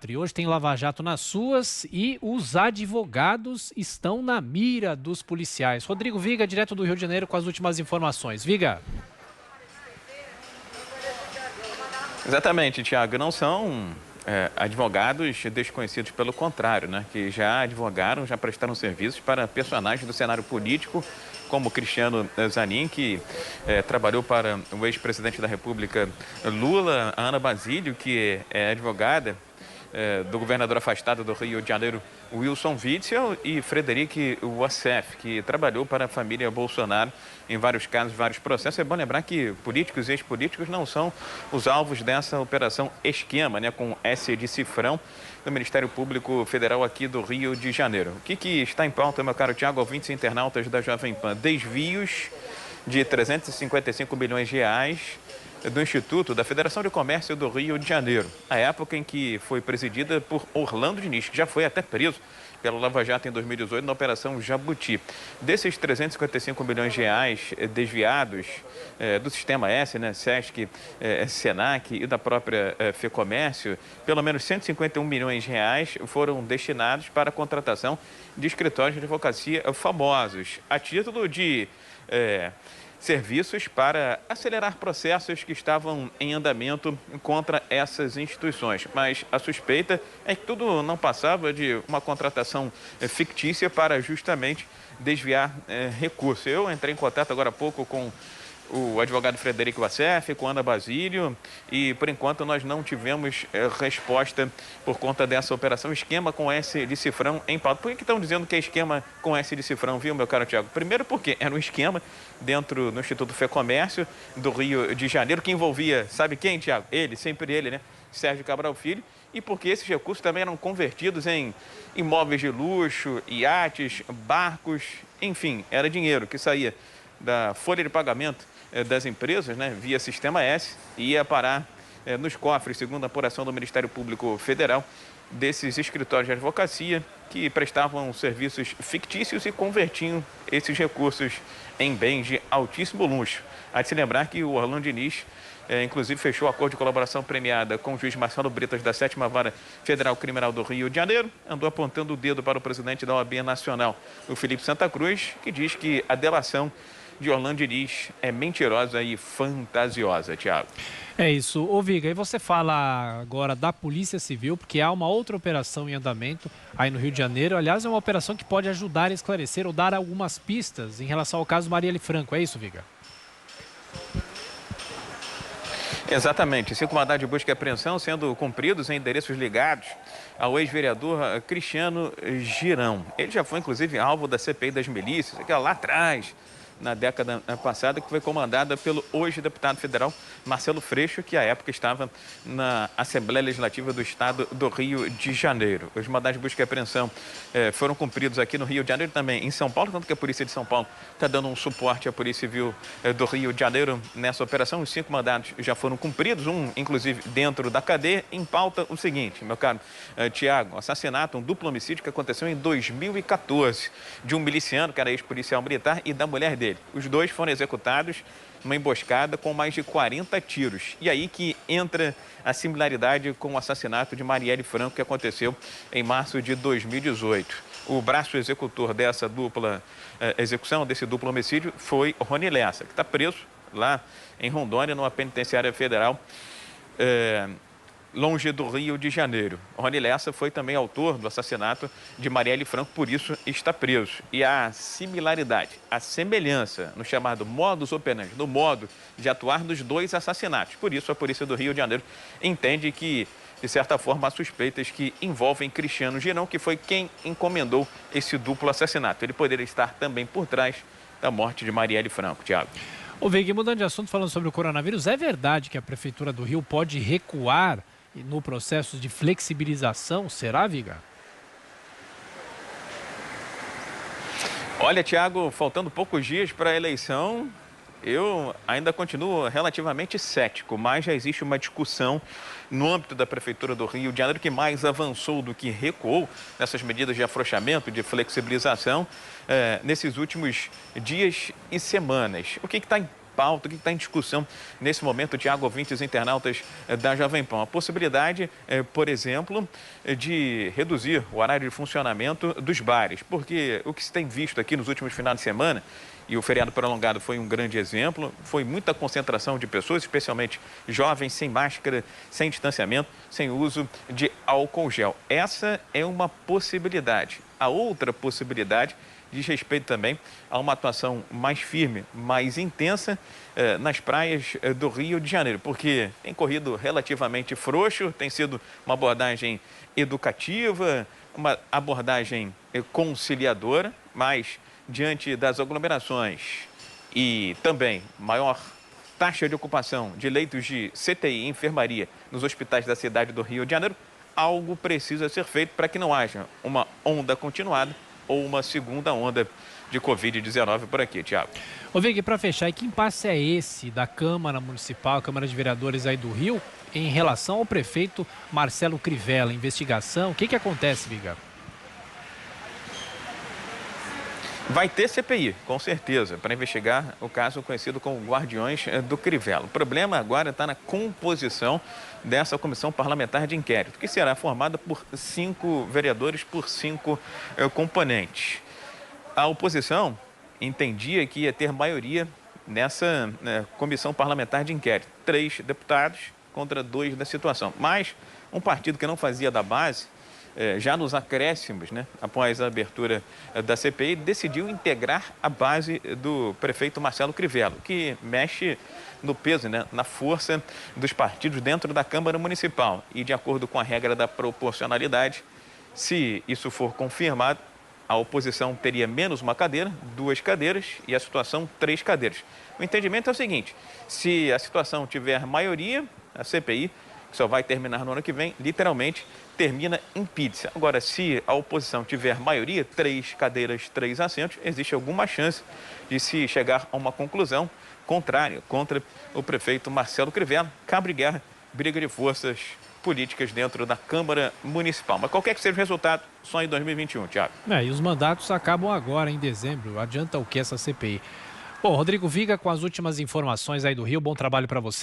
4 e hoje tem Lava Jato nas ruas e os advogados estão na mira dos policiais. Rodrigo Viga, direto do Rio de Janeiro, com as últimas informações. Viga. Exatamente, Tiago. Não são advogados desconhecidos, pelo contrário, né? Que já advogaram, já prestaram serviços para personagens do cenário político, como Cristiano Zanin, que trabalhou para o ex-presidente da República Lula, a Ana Basílio, que é advogada do governador afastado do Rio de Janeiro, Wilson Witzel, e Frederic Wassef, que trabalhou para a família Bolsonaro em vários casos, vários processos. É bom lembrar que políticos e ex-políticos não são os alvos dessa operação esquema, né, com S de cifrão, do Ministério Público Federal aqui do Rio de Janeiro. O que está em pauta, meu caro Tiago, ouvintes e internautas da Jovem Pan? Desvios de 355 milhões de reais do Instituto da Federação de Comércio do Rio de Janeiro, a época em que foi presidida por Orlando Diniz, que já foi até preso pelo Lava Jato em 2018 na Operação Jabuti. Desses 355 milhões de reais desviados do Sistema S, né, Sesc, Senac e da própria Fecomércio, pelo menos 151 milhões de reais foram destinados para a contratação de escritórios de advocacia famosos, a título de serviços para acelerar processos que estavam em andamento contra essas instituições. Mas a suspeita é que tudo não passava de uma contratação fictícia para justamente desviar recursos. Eu entrei em contato agora há pouco com o advogado Frederic Wassef, com Ana Basílio, e por enquanto nós não tivemos resposta por conta dessa operação esquema com S de cifrão em pauta. Por que estão dizendo que é esquema com S de cifrão, viu, meu caro Tiago? Primeiro porque era um esquema dentro do Instituto Fecomércio do Rio de Janeiro, que envolvia, sabe quem, Tiago? Ele, sempre ele, né? Sérgio Cabral Filho, e porque esses recursos também eram convertidos em imóveis de luxo, iates, barcos, enfim, era dinheiro que saía da folha de pagamento das empresas, né, via Sistema S, e ia parar nos cofres, segundo a apuração do Ministério Público Federal, desses escritórios de advocacia que prestavam serviços fictícios e convertiam esses recursos em bens de altíssimo luxo. Há de se lembrar que o Orlando Diniz, inclusive, fechou acordo de colaboração premiada com o juiz Marcelo Bretas, da 7ª Vara Federal Criminal do Rio de Janeiro, andou apontando o dedo para o presidente da OAB Nacional, o Felipe Santa Cruz, que diz que a delação de Orlando Diniz é mentirosa e fantasiosa, Tiago. É isso. Ô Viga, e você fala agora da Polícia Civil, porque há uma outra operação em andamento aí no Rio de Janeiro. Aliás, é uma operação que pode ajudar a esclarecer ou dar algumas pistas em relação ao caso Marielle Franco. É isso, Viga? Exatamente. 5 mandados de busca e apreensão sendo cumpridos em endereços ligados ao ex-vereador Cristiano Girão. Ele já foi, inclusive, alvo da CPI das milícias, aquela lá atrás, na década passada, que foi comandada pelo hoje deputado federal Marcelo Freixo, que à época estava na Assembleia Legislativa do Estado do Rio de Janeiro. Os mandados de busca e apreensão foram cumpridos aqui no Rio de Janeiro, também em São Paulo, tanto que a Polícia de São Paulo está dando um suporte à Polícia Civil do Rio de Janeiro nessa operação. Os 5 mandados já foram cumpridos, um, inclusive, dentro da cadeia. Em pauta, o seguinte, meu caro Tiago, assassinato, um duplo homicídio que aconteceu em 2014, de um miliciano, que era ex-policial militar, e da mulher dele. Os dois foram executados numa emboscada com mais de 40 tiros. E aí que entra a similaridade com o assassinato de Marielle Franco, que aconteceu em março de 2018. O braço executor dessa dupla execução, desse duplo homicídio, foi Rony Lessa, que está preso lá em Rondônia, numa penitenciária federal, longe do Rio de Janeiro. Rony Lessa foi também autor do assassinato de Marielle Franco, por isso está preso. E a similaridade, a semelhança no chamado modus operandi, no modo de atuar dos dois assassinatos. Por isso a Polícia do Rio de Janeiro entende que, de certa forma, há suspeitas que envolvem Cristiano Girão, que foi quem encomendou esse duplo assassinato. Ele poderia estar também por trás da morte de Marielle Franco, Tiago. Ô Viga, mudando de assunto, falando sobre o coronavírus, é verdade que a Prefeitura do Rio pode recuar no processo de flexibilização? Será, Viga? Olha, Tiago, faltando poucos dias para a eleição, eu ainda continuo relativamente cético, mas já existe uma discussão no âmbito da Prefeitura do Rio de Janeiro que mais avançou do que recuou nessas medidas de afrouxamento, de flexibilização, nesses últimos dias e semanas. O que está em pauta, o que está em discussão nesse momento, Tiago, ouvintes internautas da Jovem Pan? A possibilidade, por exemplo, de reduzir o horário de funcionamento dos bares, porque o que se tem visto aqui nos últimos finais de semana, e o feriado prolongado foi um grande exemplo, foi muita concentração de pessoas, especialmente jovens, sem máscara, sem distanciamento, sem uso de álcool gel. Essa é uma possibilidade. A outra possibilidade diz respeito também a uma atuação mais firme, mais intensa nas praias do Rio de Janeiro, porque tem corrido relativamente frouxo, tem sido uma abordagem educativa, uma abordagem conciliadora, mas diante das aglomerações e também maior taxa de ocupação de leitos de CTI e enfermaria nos hospitais da cidade do Rio de Janeiro, algo precisa ser feito para que não haja uma onda continuada ou uma segunda onda de Covid-19 por aqui, Tiago. Ô Vig, para fechar, e que impasse é esse da Câmara Municipal, Câmara de Vereadores aí do Rio, em relação ao prefeito Marcelo Crivella? Investigação, o que acontece, Viga? Vai ter CPI, com certeza, para investigar o caso conhecido como Guardiões do Crivella. O problema agora está na composição dessa comissão parlamentar de inquérito, que será formada por 5 vereadores por 5 componentes. A oposição entendia que ia ter maioria nessa comissão parlamentar de inquérito. 3 deputados contra 2 da situação. Mas um partido que não fazia da base, já nos acréscimos, após a abertura da CPI, decidiu integrar a base do prefeito Marcelo Crivella, que mexe no peso, na força dos partidos dentro da Câmara Municipal. E de acordo com a regra da proporcionalidade, se isso for confirmado, a oposição teria menos uma cadeira, 2 cadeiras, e a situação 3 cadeiras. O entendimento é o seguinte: se a situação tiver maioria, a CPI, que só vai terminar no ano que vem, literalmente termina em pizza. Agora, se a oposição tiver maioria, 3 cadeiras, 3 assentos, existe alguma chance de se chegar a uma conclusão contrária contra o prefeito Marcelo Crivella. Cabe guerra, briga de forças políticas dentro da Câmara Municipal. Mas qualquer que seja o resultado, só em 2021, Tiago. E os mandatos acabam agora, em dezembro. Adianta o que essa CPI? Bom, Rodrigo Viga com as últimas informações aí do Rio. Bom trabalho para você.